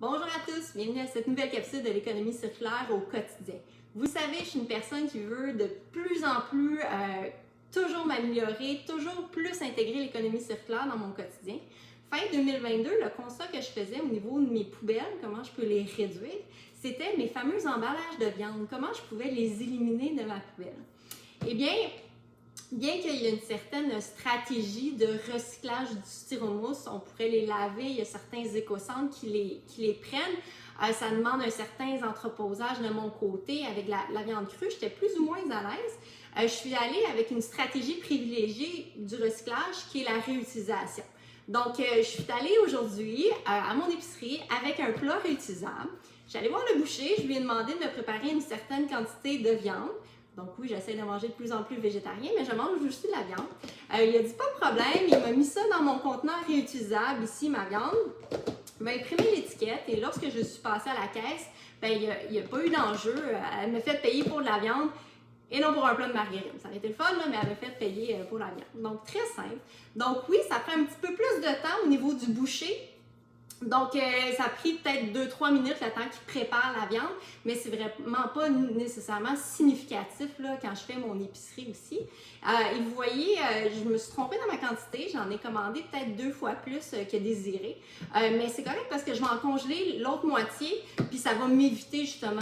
Bonjour à tous, bienvenue à cette nouvelle capsule de l'économie circulaire au quotidien. Vous savez, je suis une personne qui veut de plus en plus toujours m'améliorer, toujours plus intégrer l'économie circulaire dans mon quotidien. Fin 2022, le constat que je faisais au niveau de mes poubelles, comment je peux les réduire, c'était mes fameux emballages de viande, comment je pouvais les éliminer de ma poubelle. Eh bien qu'il y ait une certaine stratégie de recyclage du styromousse, on pourrait les laver, il y a certains éco-centres qui les prennent. Ça demande un certain entreposage de mon côté avec la viande crue. J'étais plus ou moins à l'aise. Je suis allée avec une stratégie privilégiée du recyclage qui est la réutilisation. Donc, je suis allée aujourd'hui à mon épicerie avec un plat réutilisable. J'allais voir le boucher, je lui ai demandé de me préparer une certaine quantité de viande. Donc oui, j'essaie de manger de plus en plus végétarien, mais je mange aussi de la viande. Il a dit pas de problème, il m'a mis ça dans mon conteneur réutilisable, ici ma viande. Il m'a imprimé l'étiquette et lorsque je suis passée à la caisse, il n'y a pas eu d'enjeu. Elle m'a fait payer pour de la viande et non pour un plat de margarine. Ça aurait été le fun, là, mais elle m'a fait payer pour la viande. Donc très simple. Donc oui, ça prend un petit peu plus de temps au niveau du boucher. Donc, ça a pris peut-être 2-3 minutes le temps qu'il prépare la viande, mais c'est vraiment pas nécessairement significatif là, quand je fais mon épicerie aussi. Et vous voyez, je me suis trompée dans ma quantité, j'en ai commandé peut-être 2 fois plus que désiré, mais c'est correct parce que je vais en congeler l'autre moitié, puis ça va m'éviter justement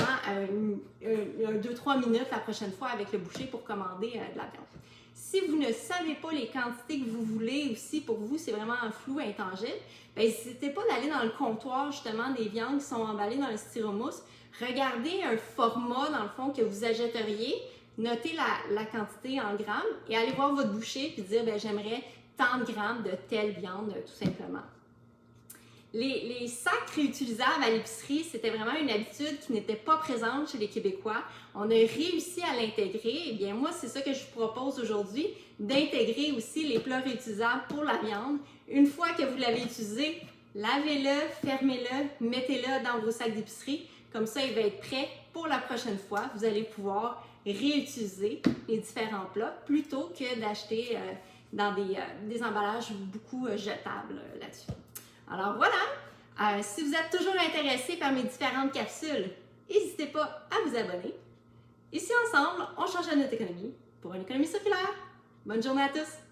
2-3 minutes la prochaine fois avec le boucher pour commander de la viande. Si vous ne savez pas les quantités que vous voulez aussi, pour vous, c'est vraiment un flou intangible, n'hésitez pas d'aller dans le comptoir justement des viandes qui sont emballées dans le styromousse. Regardez un format dans le fond que vous achèteriez, notez la quantité en grammes et allez voir votre boucher et dire j'aimerais tant de grammes de telle viande tout simplement. Les sacs réutilisables à l'épicerie, c'était vraiment une habitude qui n'était pas présente chez les Québécois. On a réussi à l'intégrer. Eh bien, moi, c'est ça que je vous propose aujourd'hui, d'intégrer aussi les plats réutilisables pour la viande. Une fois que vous l'avez utilisé, lavez-le, fermez-le, mettez-le dans vos sacs d'épicerie. Comme ça, il va être prêt pour la prochaine fois. Vous allez pouvoir réutiliser les différents plats plutôt que d'acheter dans des emballages beaucoup jetables là-dessus. Alors voilà, si vous êtes toujours intéressé par mes différentes capsules, n'hésitez pas à vous abonner. Ici ensemble, on change notre économie pour une économie circulaire. Bonne journée à tous!